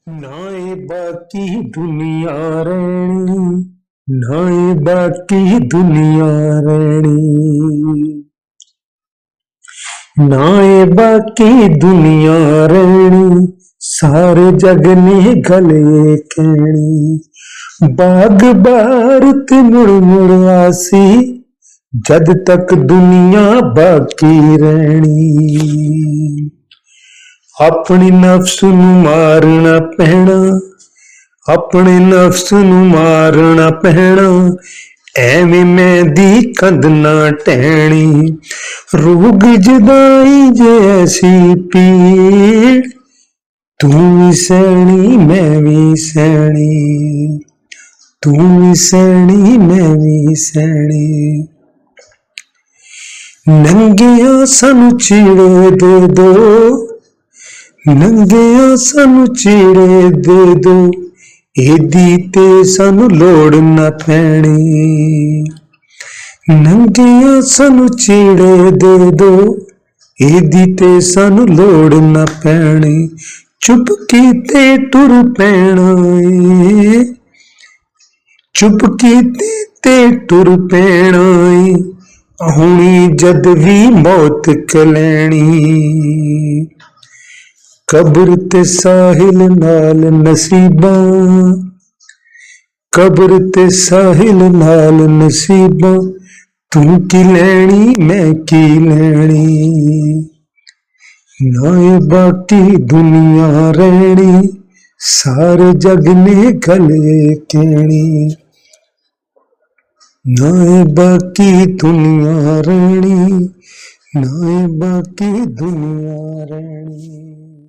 ना ये बाकी दुनिया रहनी, ना ये बाकी दुनिया रहनी, ना ये बाकी दुनिया रहनी, सारे जग ने गले कहनी। बाग बारूद मुड़ मुड़ आसी, जद तक दुनिया बाकी रहनी। अपनी नफ्स नू मारना पैना, अपने नफ्स नू मारना पैना, एवें मेहंदी कंध ना टहनी। रोग जुदाई जैसी पीड़, तू भी सैनी मैं भी सैनी, तू भी सैनी मैं भी सैनी। नंगिया सानू चीड़े दे दो, नंगिया सानू चीड़े दे दो, एदी ते सानू लोड़ ना पैनी। नंगिया सानू चीड़े दे दो, एदी ते सानू लोड़ ना पैनी। चुप कीते टुर पैना ए, चुप कीते ते टुर पैना ए, हुणी जद भी मौत कलैनी। कब्र ते साहिल नाल नसीबा, कब्र ते साहिल नाल नसीबा, तू की लैनी मैं की लैनी। ना ये बाकी दुनिया रहनी, सारे जग ने गले कहनी। ना ये बाकी दुनिया रहनी, ना ये बाकी दुनिया रहनी।